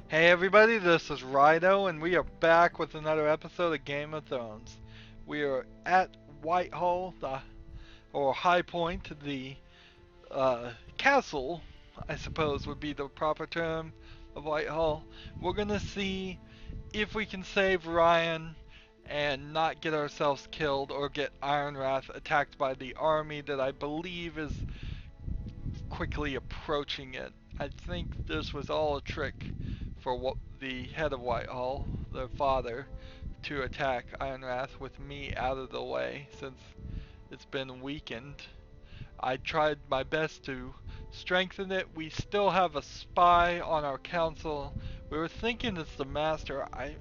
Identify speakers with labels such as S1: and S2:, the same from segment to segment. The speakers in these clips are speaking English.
S1: Hey everybody, this is Rydo, and we are back with another episode of Game of Thrones. We are at Whitehall, or High Point, the castle, I suppose would be the proper term of Whitehall. We're gonna see if we can save Ryan and not get ourselves killed or get Ironwrath attacked by the army that I believe is quickly approaching it. I think this was all a trick for what the head of Whitehall, their father, to attack Ironwrath with me out of the way since it's been weakened. I tried my best to strengthen it. We still have a spy on our council. We were thinking it's the master. I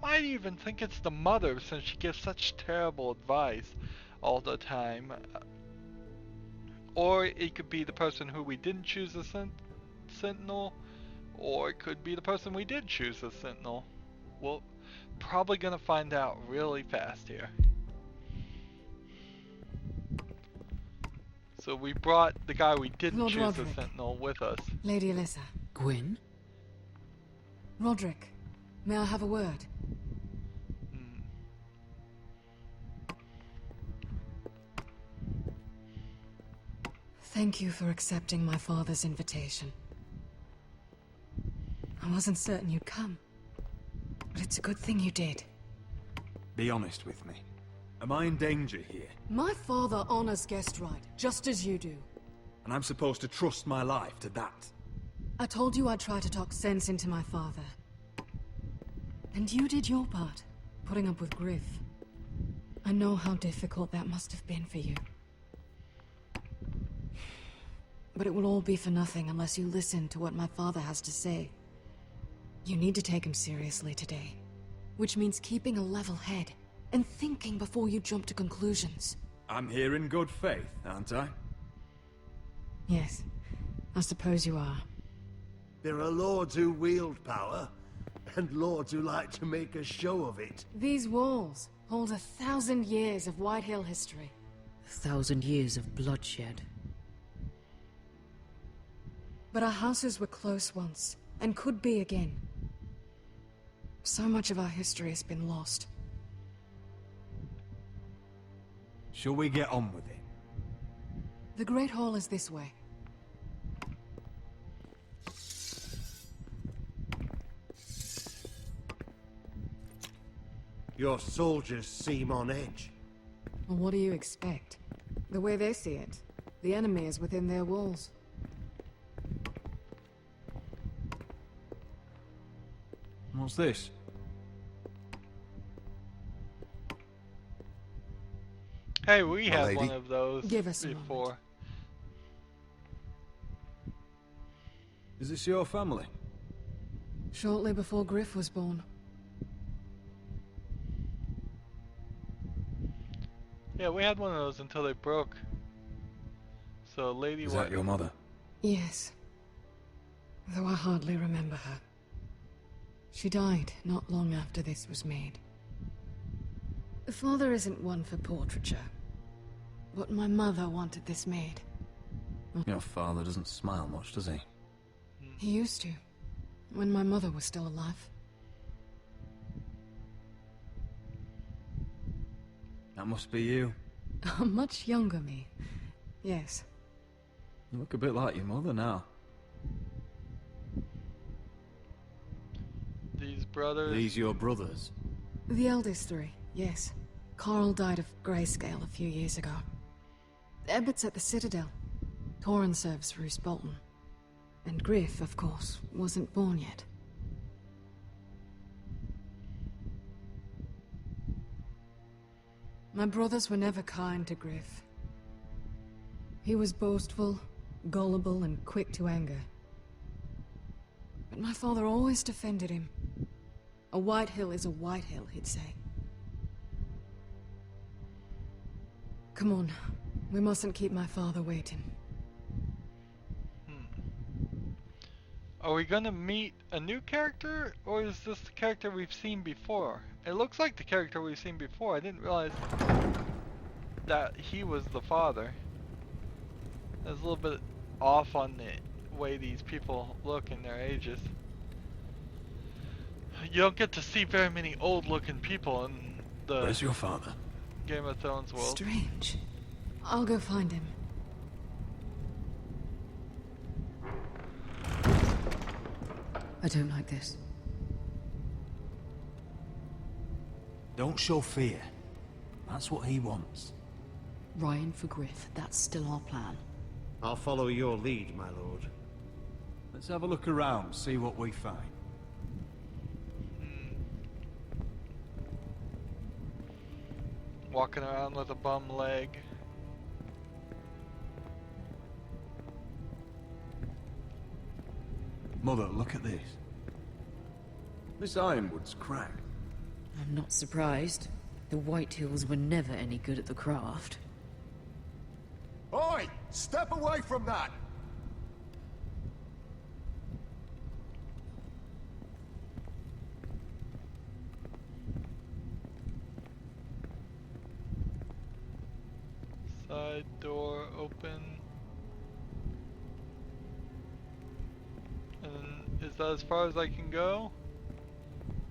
S1: might even think it's the mother since she gives such terrible advice all the time. Or it could be the person who we didn't choose as sentinel, or it could be the person we did choose as sentinel. We're probably gonna find out really fast here. So we brought the guy we didn't
S2: Lord
S1: choose as
S2: Roderick.
S1: sentinel with us.
S2: Lady Alyssa.
S3: Gwyn?
S2: Roderick, may I have a word?
S1: Hmm.
S2: Thank you for accepting my father's invitation. I wasn't certain you'd come, but it's a good thing you did.
S4: Be honest with me. Am I in danger here?
S2: My father honors guest right, just as you do.
S4: And I'm supposed to trust my life to that?
S2: I told you I'd try to talk sense into my father. And you did your part, putting up with Griff. I know how difficult that must have been for you. But it will all be for nothing unless you listen to what my father has to say. You need to take him seriously today, which means keeping a level head and thinking before you jump to conclusions.
S4: I'm here in good faith, aren't I?
S2: Yes, I suppose you are.
S5: There are lords who wield power, and lords who like to make a show of it.
S2: These walls hold 1,000 years of White Hill history.
S3: 1,000 years of bloodshed.
S2: But our houses were close once, and could be again. So much of our history has been lost.
S4: Shall we get on with it?
S2: The Great Hall is this way.
S5: Your soldiers seem on edge.
S2: Well, what do you expect? The way they see it, the enemy is within their walls.
S4: What's this?
S1: Hey, we
S5: My
S1: had
S5: lady.
S1: one of those
S2: Give us a
S1: before.
S2: moment.
S4: Is this your family?
S2: Shortly before Griff was born.
S1: Yeah, we had one of those until they broke. So Lady
S4: Is
S1: White.
S4: that your mother?
S2: Yes. Though I hardly remember her. She died not long after this was made. Father isn't one for portraiture, but my mother wanted this made.
S4: Your father doesn't smile much, does he?
S2: He used to, when my mother was still alive.
S4: That must be you.
S2: A much younger me. Yes.
S4: You look a bit like your mother now.
S1: These brothers.
S4: These your brothers?
S2: The eldest three, yes. Carl died of grayscale a few years ago. Ebbett's at the Citadel. Torrhen serves Roose Bolton. And Griff, of course, wasn't born yet. My brothers were never kind to Griff. He was boastful, gullible, and quick to anger. But my father always defended him. A White Hill is a White Hill, he'd say. Come on, we mustn't keep my father waiting.
S1: Are we gonna meet a new character, or is this the character we've seen before? It looks like the character we've seen before. I didn't realize that he was the father. I was a little bit off on the way these people look in their ages. You don't get to see very many old-looking people in the
S4: Where's your father?
S1: Game of Thrones world.
S2: Strange. I'll go find him. I don't like this.
S4: Don't show fear. That's what he wants.
S3: Ryan for Griff, that's still our plan.
S5: I'll follow your lead, my lord.
S4: Let's have a look around, see what we find.
S1: Walking around with a bum leg.
S4: Mother, look at this. This ironwood's cracked.
S3: I'm not surprised. The White Hills were never any good at the craft.
S6: Oi! Step away from that!
S1: Side door open. And is that as far as I can go?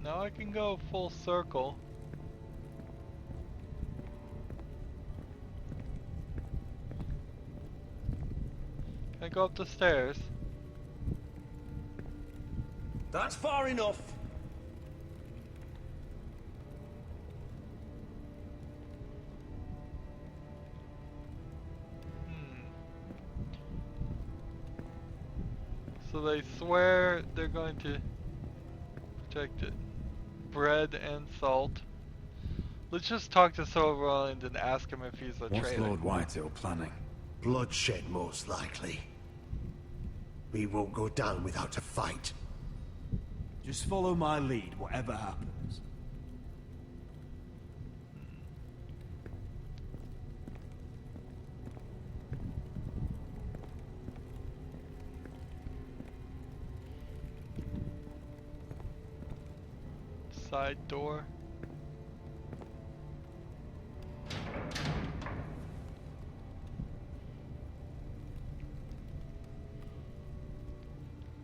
S1: Now I can go full circle. Can I go up the stairs?
S5: That's far enough.
S1: So they swear they're going to protect it. Bread and salt. Let's just talk to Silverland and ask him if he's a
S4: What's
S1: traitor.
S4: Lord Whitehill planning?
S5: Bloodshed, most likely. We won't go down without a fight.
S4: Just follow my lead, whatever happens.
S1: Side door.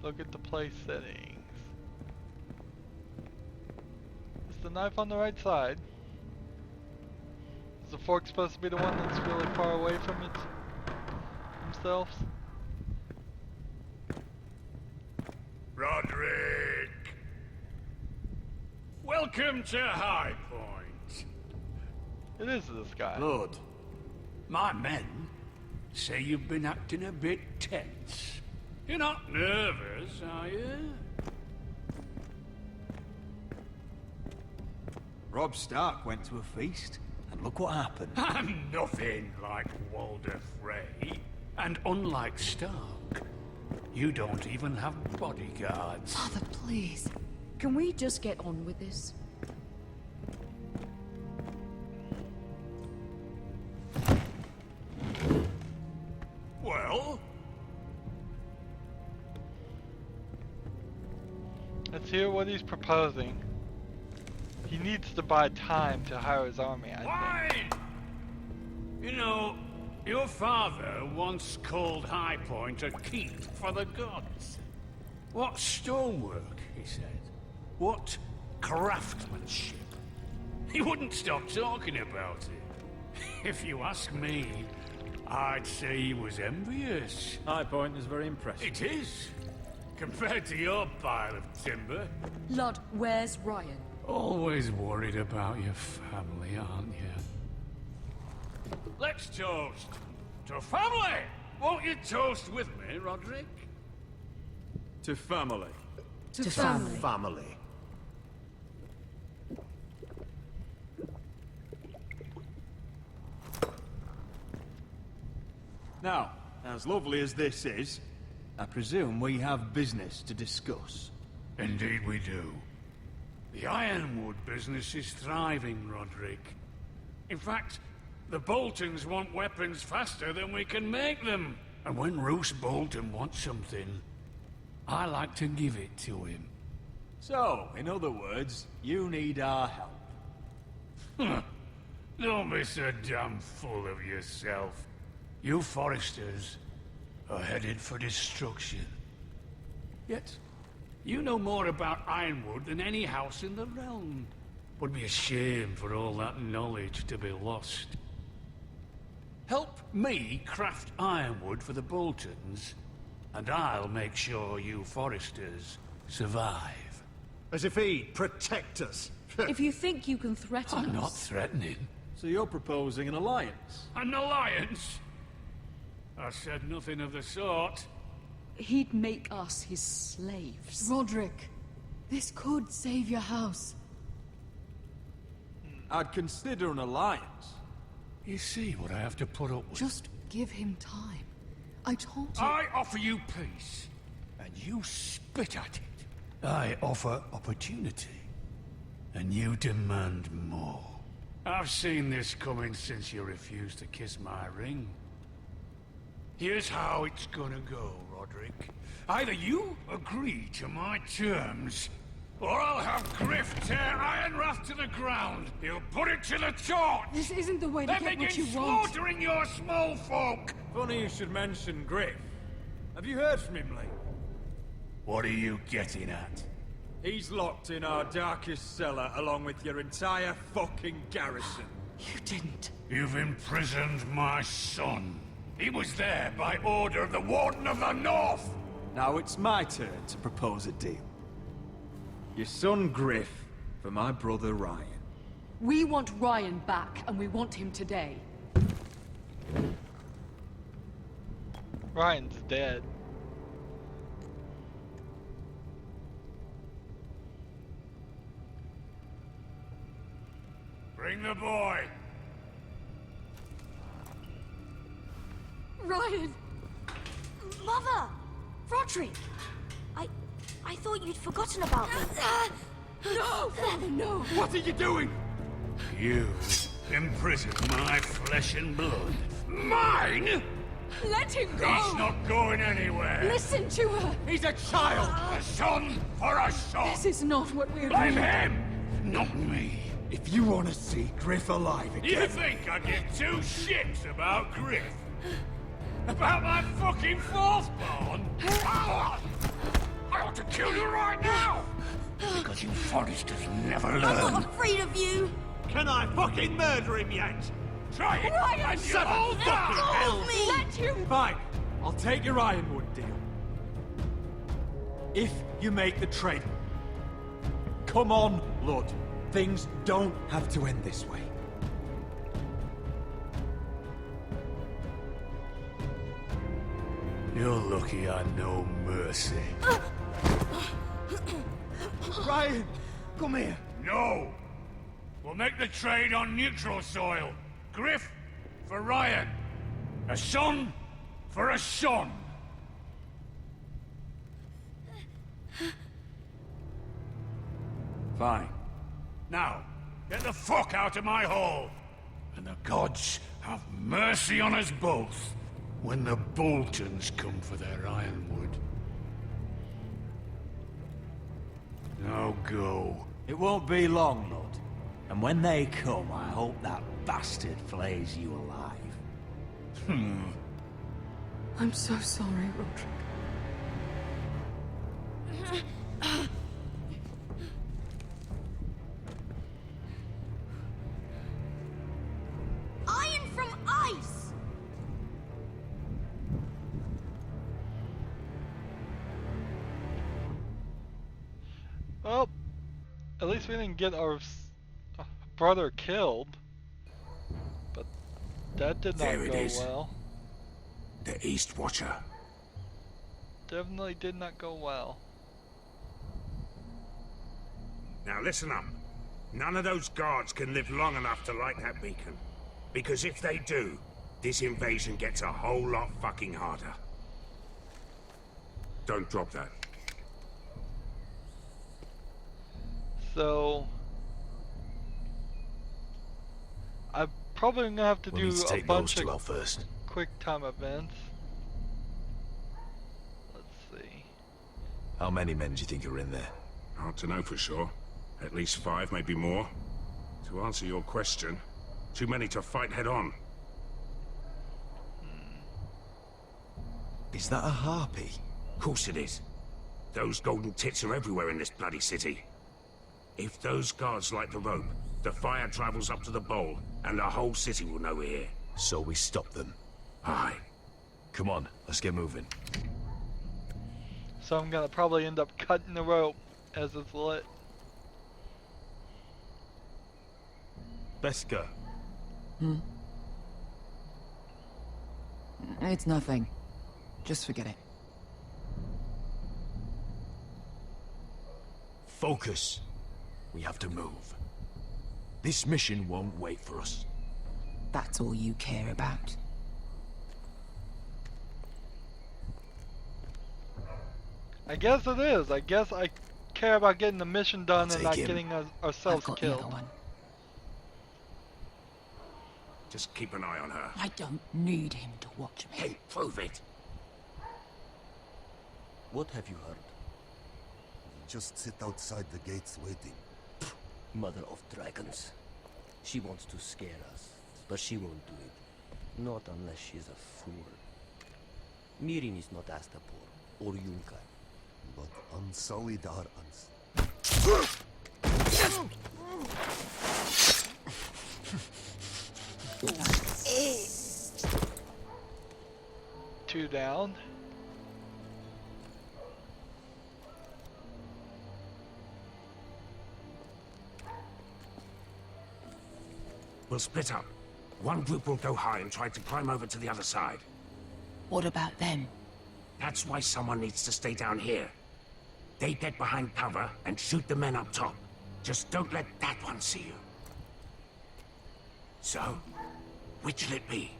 S1: Look at the place settings. Is the knife on the right side? Is the fork supposed to be the one that's really far away from themselves?
S7: Roderick! Welcome to High Point.
S1: It is this guy.
S4: Lord,
S7: My men say you've been acting a bit tense. You're not nervous, are you?
S4: Robb Stark went to a feast, and look what happened.
S7: I'm nothing like Walder Frey. And unlike Stark, you don't even have bodyguards.
S2: Father, please.
S3: Can we just get on with this?
S7: Well,
S1: Let's hear what he's proposing. He needs to buy time to hire his army, I think.
S7: fine! You know, your father once called High Point a keep for the gods. What stonework, he said. What craftsmanship. He wouldn't stop talking about it. If you ask me, I'd say he was envious.
S4: High Point is very impressive.
S7: It is. Compared to your pile of timber.
S3: Lud, where's Ryan?
S7: Always worried about your family, aren't you? Let's toast to family! Won't you toast with me, Roderick?
S4: To family.
S2: To family.
S5: Family.
S4: Now, as lovely as this is, I presume we have business to discuss.
S7: Indeed we do. The ironwood business is thriving, Roderick. In fact, the Boltons want weapons faster than we can make them. And when Roose Bolton wants something, I like to give it to him.
S4: So, in other words, you need our help.
S7: Huh. Don't be so damn full of yourself. You Forresters are headed for destruction. Yet, You know more about Ironwood than any house in the realm. Would be a shame for all that knowledge to be lost. Help me craft ironwood for the Boltons, and I'll make sure you Forresters survive.
S5: As if he'd protect us.
S3: If you think you can threaten
S7: I'm
S3: us...
S7: not threatening.
S4: So you're proposing an alliance?
S7: An alliance? I said nothing of the sort.
S3: He'd make us his slaves.
S2: Roderick, this could save your house.
S4: I'd consider an alliance.
S7: You see what I have to put up with?
S2: Just give him time. I told you.
S7: I offer you peace, and you spit at it. I offer opportunity, and you demand more. I've seen this coming since you refused to kiss my ring. Here's how it's gonna go, Roderick. Either you agree to my terms, or I'll have Griff tear Ironrath to the ground. He'll put it to the torch.
S2: This isn't the way to
S7: Then
S2: get what
S7: begin
S2: you want.
S7: slaughtering your small folk.
S4: Funny you should mention Griff. Have you heard from him lately?
S7: What are you getting at?
S4: He's locked in our darkest cellar along with your entire fucking garrison.
S2: You didn't.
S7: You've imprisoned my son. He was there by order of the Warden of the North.
S4: Now it's my turn to propose a deal. Your son Griff for my brother Ryan.
S3: We want Ryan back, and we want him today.
S1: Ryan's dead.
S7: Bring the boy.
S8: Ryan! Mother! Roderick! I thought you'd forgotten about me.
S2: No, Father, no!
S4: What are you doing?
S7: You imprisoned my flesh and blood. Mine?
S2: Let him go!
S7: He's not going anywhere.
S2: Listen to her!
S4: He's a child!
S7: A son for a son.
S2: This is not what we're
S7: Blame
S2: doing.
S7: him, not me.
S5: If you want to see Griff alive
S7: You
S5: again...
S7: think I give two shits about Griff? About my fucking fourthborn? I ought to kill you right now! Because you Forresters never
S8: I'm
S7: learn.
S8: not afraid of you!
S5: Can I fucking murder him yet?
S7: Try it!
S2: Ryan,
S7: and
S2: shut
S7: you'll
S2: up!
S7: die.
S8: Hold me!
S2: Let him...
S4: Fine. I'll take your Ironwood deal. If you make the trade. Come on, Lord. Things don't have to end this way.
S7: You're lucky I know mercy.
S5: Ryan, come here.
S7: No! We'll make the trade on neutral soil. Griff for Ryan. A son for a son.
S4: Fine.
S7: Now, get the fuck out of my hall. And the gods have mercy on us both when the Boltons come for their ironwood. Now go.
S9: It won't be long, Lord. And when they come, I hope that bastard flays you alive.
S2: I'm so sorry, Roderick.
S8: Iron from ice!
S1: Well, at least we didn't get our brother killed. But that did not
S7: There it
S1: go
S7: is.
S1: well.
S7: The East Watcher.
S1: Definitely did not go well.
S10: Now listen up. None of those guards can live long enough to light that beacon. Because if they do, this invasion gets a whole lot fucking harder. Don't drop that.
S1: So I'm probably gonna have to do a bunch of
S5: first.
S1: quick time events. Let's see.
S5: How many men do you think are in there?
S10: Hard to know for sure. At least 5, maybe more. To answer your question, too many to fight head on.
S5: Is that a harpy?
S10: Of course it is. Those golden tits are everywhere in this bloody city. If those guards light the rope, the fire travels up to the bowl, and the whole city will know we're here.
S11: So we stop them.
S10: Aye.
S11: Come on, let's get moving.
S1: So I'm gonna probably end up cutting the rope as it's lit.
S11: Beskar.
S2: It's nothing. Just forget it.
S11: Focus. We have to move. This mission won't wait for us.
S2: That's all you care about.
S1: I guess it is. I guess I care about getting the mission done and not
S11: take him.
S1: getting ourselves
S2: I've got the other
S1: killed.
S2: one.
S10: Just keep an eye on her.
S2: I don't need him to watch me.
S10: Hey, prove it.
S12: What have you heard?
S5: Just sit outside the gates waiting.
S12: Mother of Dragons. She wants to scare us, but she won't do it. Not unless she's a fool. Mirin is not Astapor or Yunkai.
S5: But unsullied are
S1: Two down.
S10: We'll split up. One group will go high and try to climb over to the other side.
S2: What about them?
S10: That's why someone needs to stay down here. They get behind cover and shoot the men up top. Just don't let that one see you. So, which'll it be?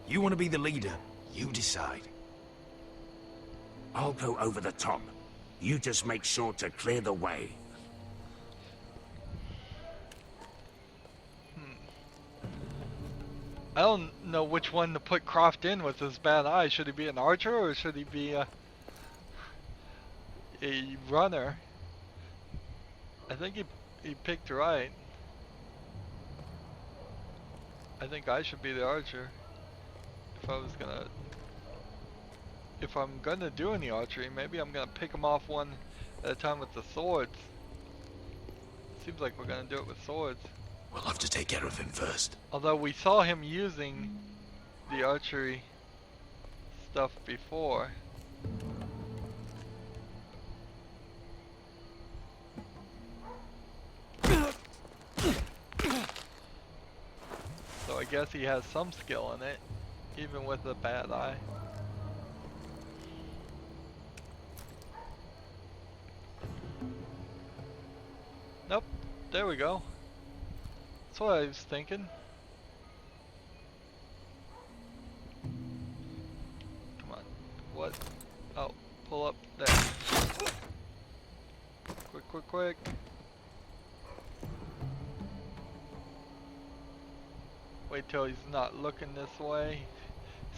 S11: You want to be the leader? You decide.
S10: I'll go over the top. You just make sure to clear the way.
S1: I don't know which one to put Croft in with his bad eye. Should he be an archer or should he be a runner? I think he picked right. I think I should be the archer. If I'm gonna do any archery, maybe I'm gonna pick them off one at a time with the swords. Seems like we're gonna do it with swords.
S11: We'll have to take care of him first.
S1: Although we saw him using the archery stuff before. So I guess he has some skill in it, even with a bad eye. Nope, there we go. That's what I was thinking. Come on, what? Oh, pull up there. Quick, quick, quick. Wait till he's not looking this way.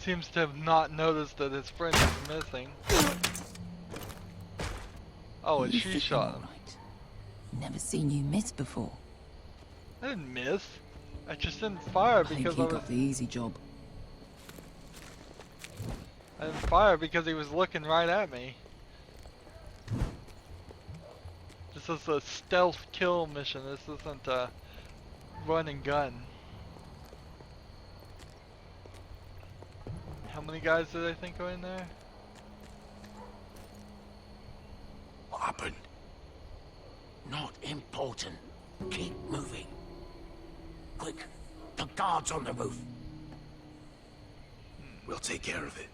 S1: Seems to have not noticed that his friend is missing. Oh, and she shot him.
S2: Never seen you miss before.
S1: I didn't miss. I just didn't fire
S2: I think
S1: because
S2: he got the easy job.
S1: I didn't fire because he was looking right at me. This is a stealth kill mission. This isn't a run and gun. How many guys did I think are in there?
S11: What happened?
S10: Not important. Keep moving. Quick, the guards on the roof.
S11: We'll take care of it.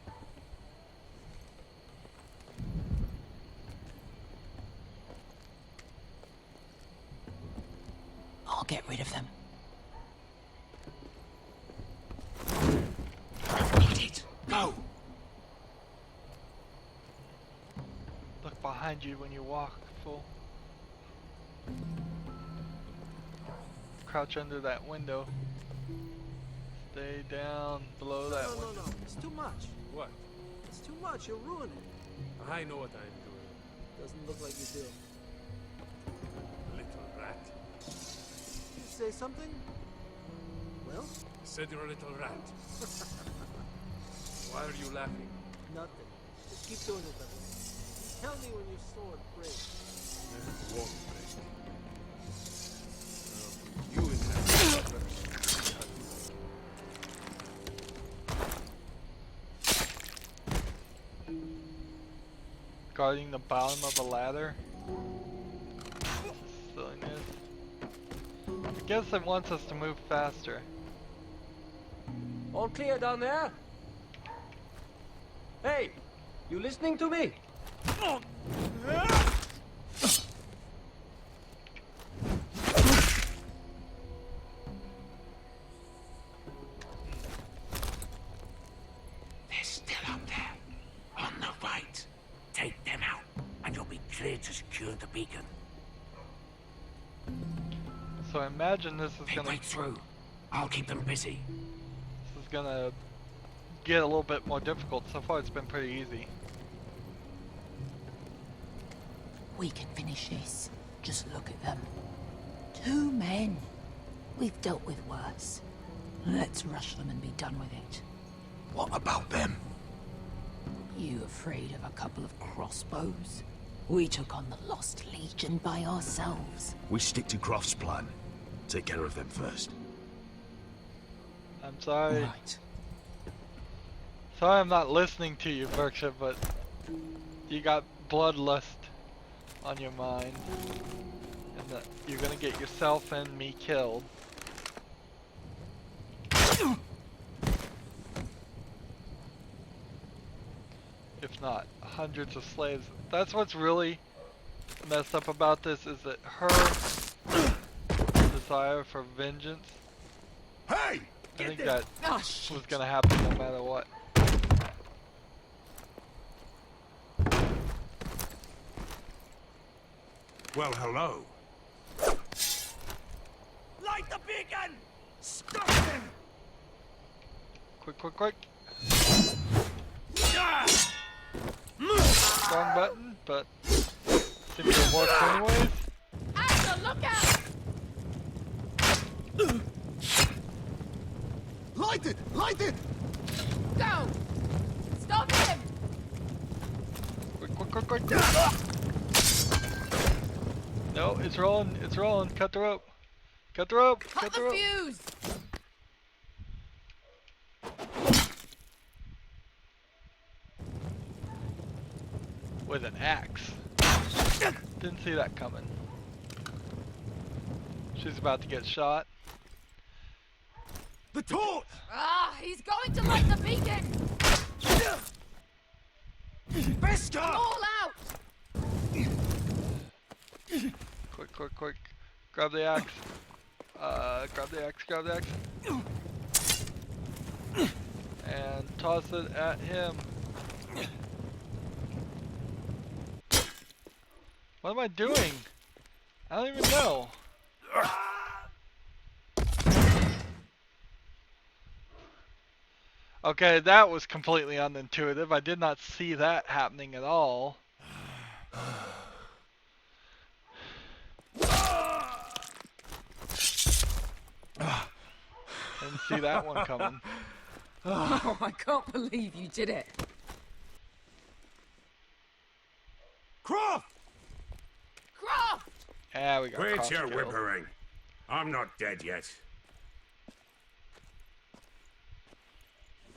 S2: I'll get rid of them.
S10: Need it. Go.
S1: Look behind you when you walk, fool. Crouch under that window. Stay down below that window.
S4: No. It's too much.
S6: What?
S4: It's too much. You'll ruin it.
S6: I know what I'm doing.
S4: Doesn't look like you do.
S6: Little rat.
S4: You say something? Well,
S6: said you're a little rat. Why are you laughing?
S12: Nothing. Just keep doing it that way. Tell me when your sword breaks.
S6: It won't break. You inherit first.
S1: Guarding the bottom of a ladder. Silliness. I guess it wants us to move faster.
S12: All clear down there? Hey, you listening to me?
S10: They're still up there. On the right. Take them out, and you'll be clear to secure the beacon.
S1: So I imagine this is
S10: They
S1: gonna
S10: break through. I'll keep them busy.
S1: this is gonna get a little bit more difficult. So far it's been pretty easy.
S13: We can finish this. Just look at them. 2 men. We've dealt with worse. Let's rush them and be done with it.
S11: What about them?
S13: You afraid of a couple of crossbows? We took on the Lost Legion by ourselves.
S11: We stick to Croft's plan. Take care of them first.
S1: I'm sorry.
S13: Right.
S1: Sorry I'm not listening to you, Berkshire, but you got bloodlust on your mind. And that you're gonna get yourself and me killed. If not, hundreds of slaves. That's what's really messed up about this, is that her desire for vengeance.
S11: Hey!
S1: I think that
S13: Oh,
S1: was gonna happen no matter what.
S10: Well, hello.
S12: Light the beacon! Stop them!
S1: Quick, quick, quick. Wrong button, but seems to work anyways.
S8: Axel, look out!
S5: Light it! Light it!
S8: Go! Stop him!
S1: Quick, quick, quick, quick. No, it's rolling, it's rolling. Cut the rope. Cut the rope. Cut the rope.
S8: fuse!
S1: With an axe. Didn't see that coming. She's about to get shot.
S5: The torch!
S8: Ah, he's going to light the beacon!
S5: Beskar!
S8: All out!
S1: Quick, quick, quick. Grab the axe. Grab the axe, grab the axe. And toss it at him. What am I doing? I don't even know. Okay, that was completely unintuitive. I did not see that happening at all. Didn't see that one coming.
S2: Oh, I can't believe you did it.
S5: Croft!
S8: Croft!
S1: Yeah, we got
S10: Quit
S1: Croft
S10: your
S1: killed.
S10: whimpering. I'm not dead yet.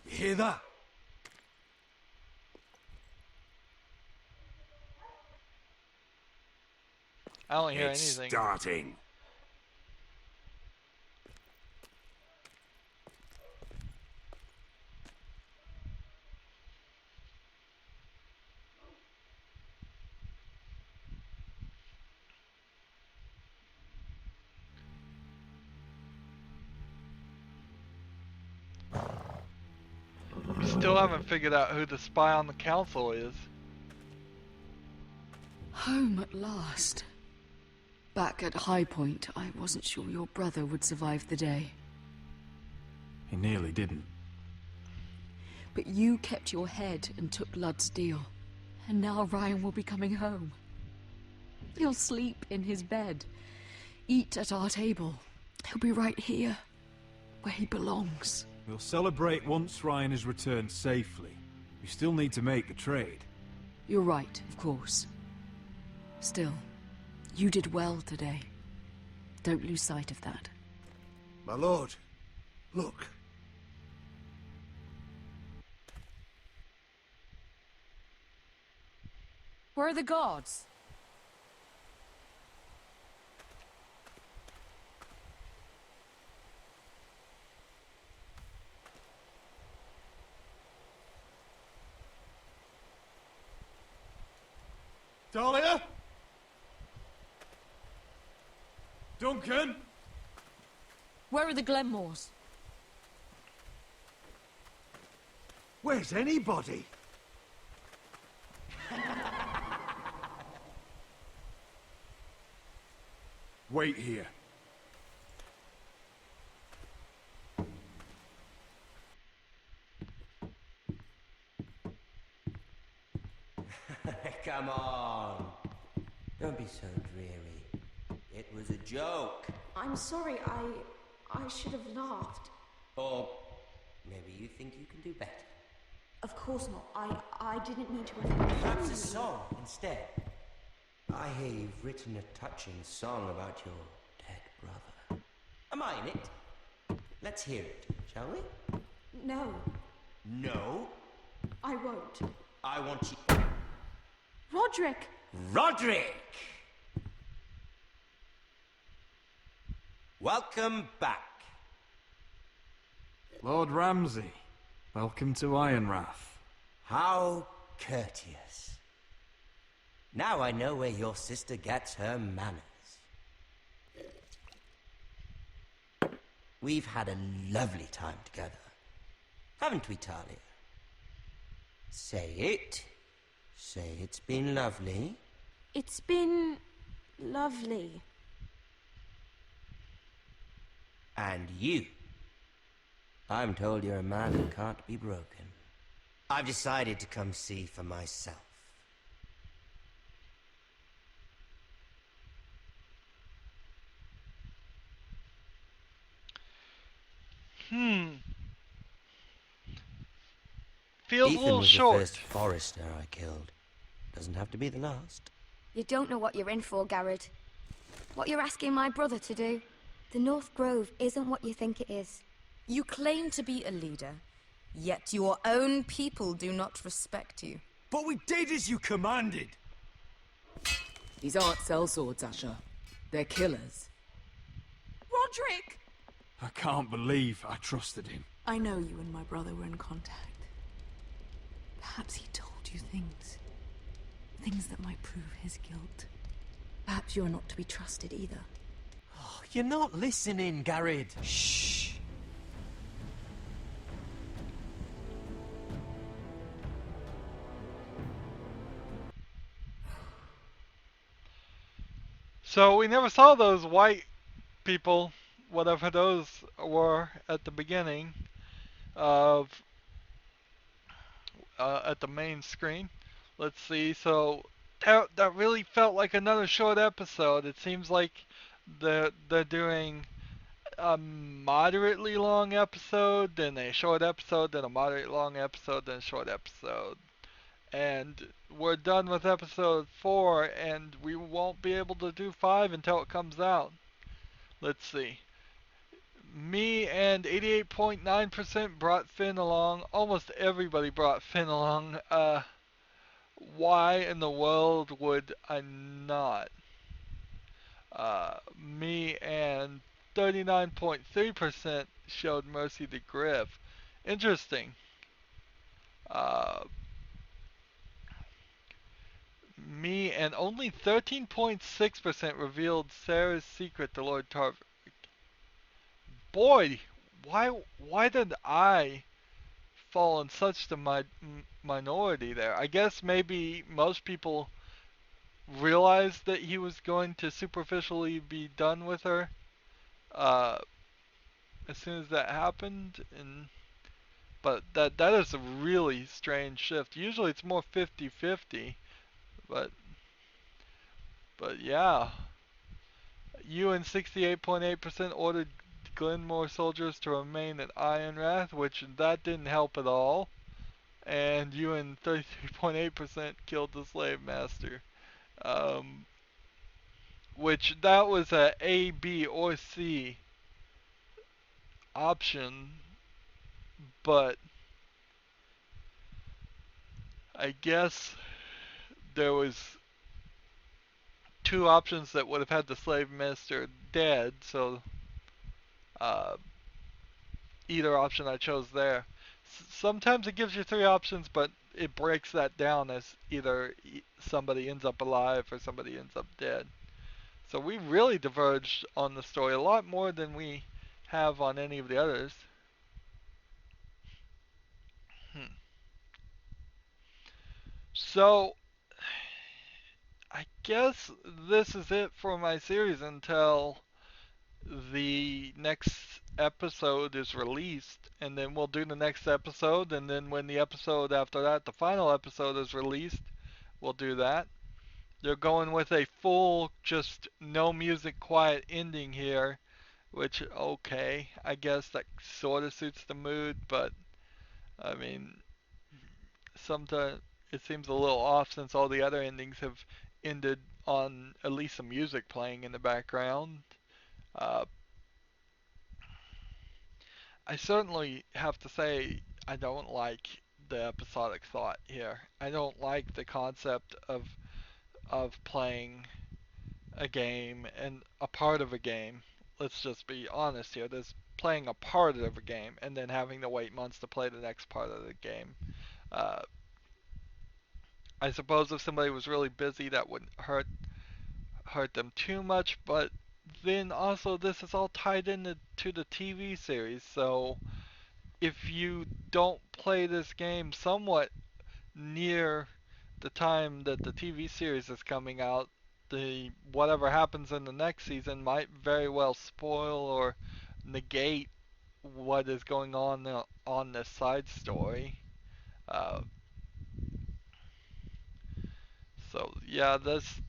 S11: You hear that?
S1: I don't hear
S10: It's
S1: anything.
S10: starting.
S1: We still haven't figured out who the spy on the council is.
S2: Home at last. Back at High Point, I wasn't sure your brother would survive the day.
S11: He nearly didn't.
S2: But you kept your head and took Ludd's deal. And now Ryan will be coming home. He'll sleep in his bed. Eat at our table. He'll be right here. where he belongs.
S4: We'll celebrate once Ryan has returned safely. We still need to make the trade.
S2: You're right, of course. Still, you did well today. Don't lose sight of that.
S5: My lord, look.
S8: Where are the guards?
S4: Dahlia? Duncan?
S8: Where are the Glenmores?
S5: Where's anybody?
S4: Wait here.
S12: Come on. Don't be so dreary. It was a joke.
S14: I'm sorry, I should have laughed.
S12: Or maybe you think you can do better.
S14: Of course not. I didn't mean to offend
S12: Perhaps
S14: you.
S12: a song instead. I hear you've written a touching song about your dead brother. Am I in it? Let's hear it, shall we?
S14: No,
S12: No,
S14: I won't.
S12: I want you...
S14: Roderick!
S12: Roderick! Welcome back.
S4: Lord Ramsay, welcome to Ironrath.
S12: How courteous. Now I know where your sister gets her manners. We've had a lovely time together. Haven't we, Talia? Say it. Say it's been lovely.
S14: It's been lovely.
S12: And you. I'm told you're a man who can't be broken. I've decided to come see for myself.
S1: Feels
S12: Ethan
S1: a little
S12: was
S1: short.
S12: the first Forrester I killed. Doesn't have to be the last.
S15: You don't know what you're in for, Garrett. What you're asking my brother to do. The North Grove isn't what you think it is.
S8: You claim to be a leader, yet your own people do not respect you.
S11: But we did as you commanded.
S2: These aren't sellswords, Asher. They're killers.
S8: Roderick!
S4: I can't believe I trusted him.
S2: I know you and my brother were in contact. Perhaps he told you things. Things that might prove his guilt.
S15: Perhaps you're not to be trusted either.
S9: Oh, you're not listening, Garrett. Shh.
S1: So we never saw those white people, whatever those were, at the beginning of at the main screen. Let's see. So that really felt like another short episode. It seems like they're doing a moderately long episode, then a short episode, then a moderate long episode, then a short episode. And we're done with episode 4, and we won't be able to do 5 until it comes out. Let's see. Me and 88.9% brought Finn along. Almost everybody brought Finn along. Why in the world would I not? Me and 39.3% showed mercy to Griff. Interesting. Me and only 13.6% revealed Sarah's secret to Lord Tarvik. Boy, why did I fall in such the minority there? I guess maybe most people realized that he was going to superficially be done with her as soon as that happened, but that is a really strange shift. Usually it's more 50-50. But yeah, you and 68.8% ordered Glenmore soldiers to remain at Ironrath, which that didn't help at all. And you and 33.8% killed the slave master. Which that was a A, B, or C option, but I guess there was two options that would have had the slave master dead, so either option I chose there. Sometimes it gives you three options, but it breaks that down as either somebody ends up alive or somebody ends up dead. So we really diverged on the story a lot more than we have on any of the others. So I guess this is it for my series until the next episode is released, and then we'll do the next episode, and then when the episode after that, the final episode, is released, we'll do that. They're going with a full, just no music, quiet ending here, which, okay, I guess that sort of suits the mood, but I mean, sometimes it seems a little off since all the other endings have ended on at least some music playing in the background. I certainly have to say I don't like the episodic thought here. I don't like the concept of playing a game and a part of a game. Let's just be honest here. There's playing a part of a game and then having to wait months to play the next part of the game. I suppose if somebody was really busy, that wouldn't hurt them too much, but then also this is all tied into the TV series, so if you don't play this game somewhat near the time that the TV series is coming out, the whatever happens in the next season might very well spoil or negate what is going on this side story. So yeah, there's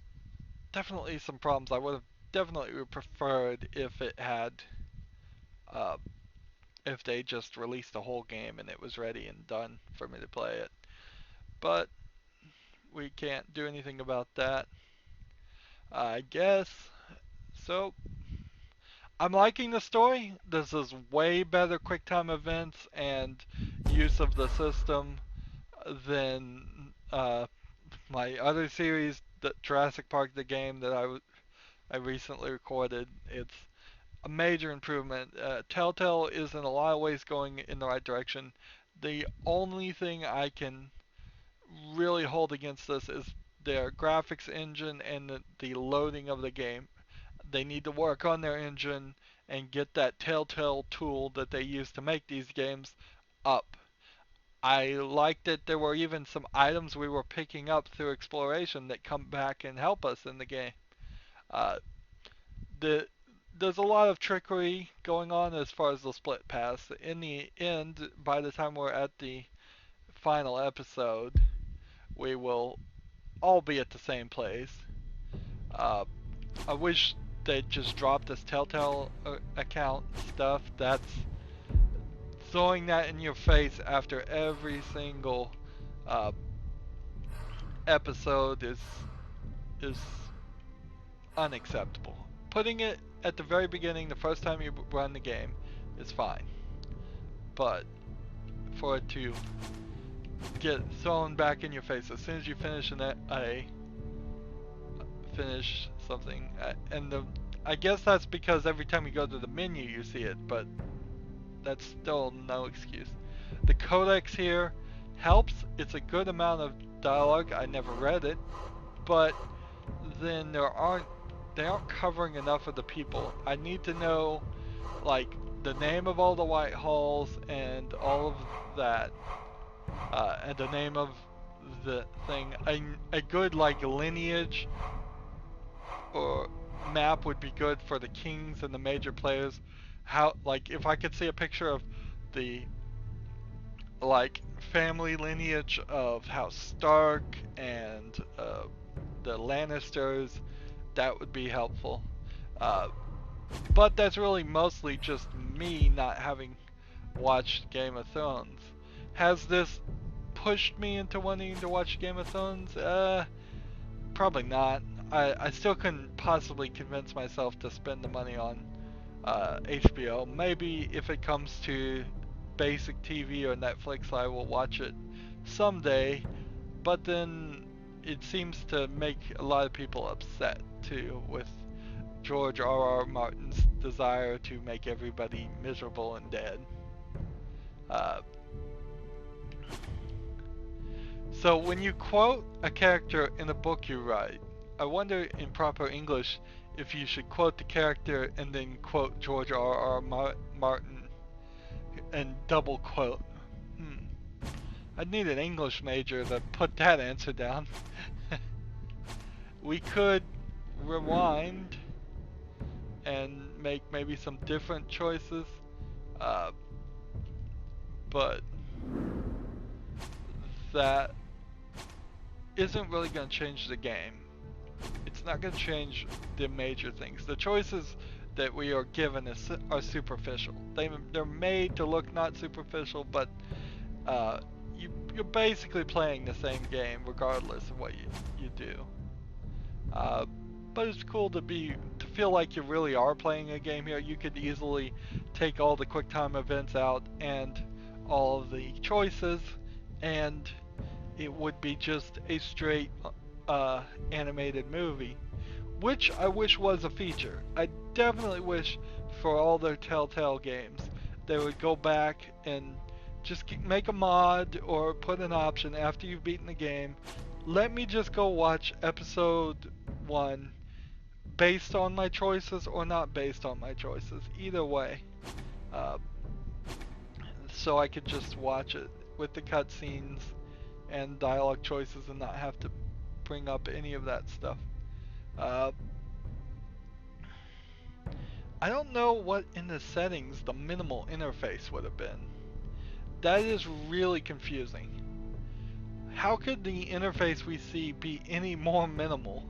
S1: definitely some problems. I would have definitely preferred if it had, if they just released the whole game and it was ready and done for me to play it. But we can't do anything about that, I guess. So I'm liking the story. This is way better quick time events and use of the system than my other series, the Jurassic Park the game that I recently recorded. It's a major improvement. Telltale is in a lot of ways going in the right direction. The only thing I can really hold against this is their graphics engine and the loading of the game. They need to work on their engine and get that Telltale tool that they use to make these games up. I liked that there were even some items we were picking up through exploration that come back and help us in the game. There's a lot of trickery going on as far as the split paths. In the end, by the time we're at the final episode, we will all be at the same place. I wish they'd just drop this Telltale account stuff. That's throwing that in your face after every single episode is unacceptable. Putting it at the very beginning, the first time you run the game, is fine. But for it to get thrown back in your face as soon as you finish finish something, I guess that's because every time you go to the menu you see it, but that's still no excuse. The codex here helps. It's a good amount of dialogue. I never read it, but then they aren't covering enough of the people. I need to know, like, the name of all the White Halls and all of that, and the name of the thing. A good, like, lineage or map would be good for the kings and the major players. How, like, if I could see a picture of the, like, family lineage of House Stark and the Lannisters, that would be helpful. But that's really mostly just me not having watched Game of Thrones. Has this pushed me into wanting to watch Game of Thrones? Probably not. I still couldn't possibly convince myself to spend the money on HBO. Maybe if it comes to basic TV or Netflix, I will watch it someday. But then it seems to make a lot of people upset too, with George R.R. Martin's desire to make everybody miserable and dead. So when you quote a character in a book you write, I wonder in proper English if you should quote the character and then quote George R.R. Martin and double quote. I'd need an English major to put that answer down. We could rewind and make maybe some different choices, but that isn't really going to change the game. It's not going to change the major things. The choices that we are given are superficial. They're made to look not superficial, but you're basically playing the same game regardless of what you do. But it's cool to feel like you really are playing a game here. You could easily take all the QuickTime events out and all of the choices, and it would be just a straight animated movie, which I wish was a feature. I definitely wish for all their Telltale games they would go back and just make a mod or put an option after you've beaten the game. Let me just go watch episode 1 based on my choices or not based on my choices. Either way. So I could just watch it with the cutscenes and dialogue choices and not have to bring up any of that stuff. I don't know what in the settings the minimal interface would have been. That is really confusing. How could the interface we see be any more minimal?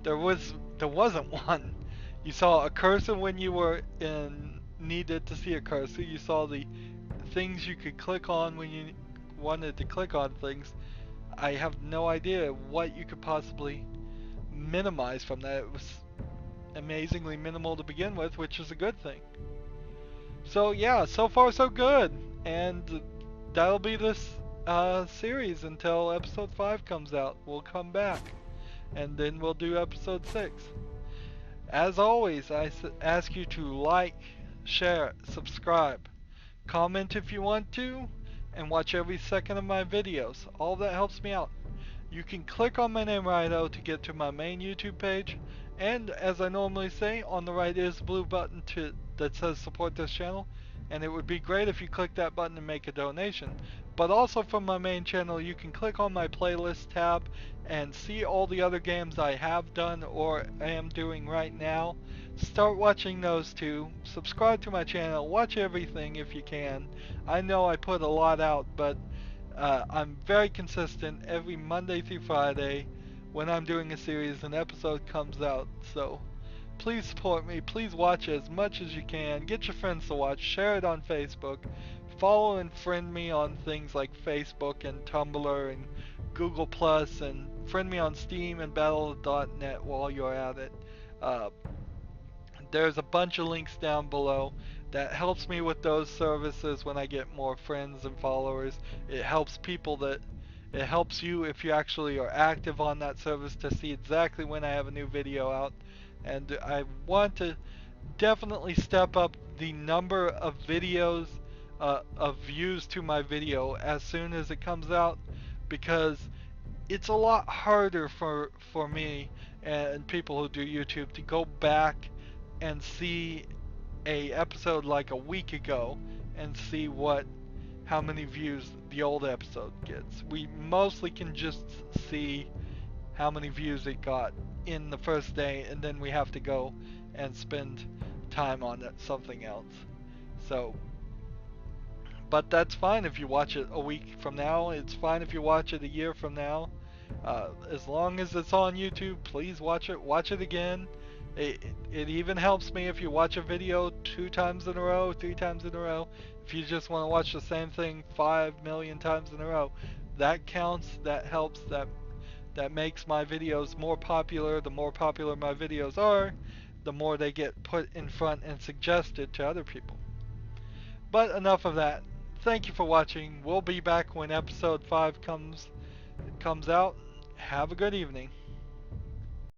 S1: There wasn't one. You saw a cursor when you were needed to see a cursor. You saw the things you could click on when you wanted to click on things. I have no idea what you could possibly minimize from that. It was amazingly minimal to begin with, which is a good thing. So yeah, so far so good. And that'll be this series until episode 5 comes out. We'll come back and then we'll do episode 6. As always, I ask you to like, share, subscribe, comment if you want to, and watch every second of my videos. All that helps me out. You can click on my name Rydo to get to my main YouTube page, and as I normally say, on the right is the blue button that says support this channel, and it would be great if you click that button and make a donation. But also from my main channel, you can click on my playlist tab and see all the other games I have done or am doing right now. Start watching those too. Subscribe to my channel. Watch everything if you can. I know I put a lot out, but I'm very consistent. Every Monday through Friday when I'm doing a series, an episode comes out. So please support me. Please watch as much as you can. Get your friends to watch. Share it on Facebook. Follow and friend me on things like Facebook and Tumblr and Google Plus, and friend me on Steam and Battle.net while you're at it. There's a bunch of links down below that helps me with those services when I get more friends and followers. It helps it helps you if you actually are active on that service to see exactly when I have a new video out. And I want to definitely step up the number of videos of views to my video as soon as it comes out, because it's a lot harder for me and people who do YouTube to go back and see a episode like a week ago and see how many views the old episode gets. We mostly can just see how many views it got in the first day, and then we have to go and spend time on something else. So, but that's fine if you watch it a week from now. It's fine if you watch it a year from now. As long as it's on YouTube, please watch it again, It even helps me if you watch a video 2 times in a row, 3 times in a row. If you just want to watch the same thing 5 million times in a row, that counts, that helps, that makes my videos more popular. The more popular my videos are, the more they get put in front and suggested to other people. But enough of that. Thank you for watching. We'll be back when episode 5 comes out. Have a good evening.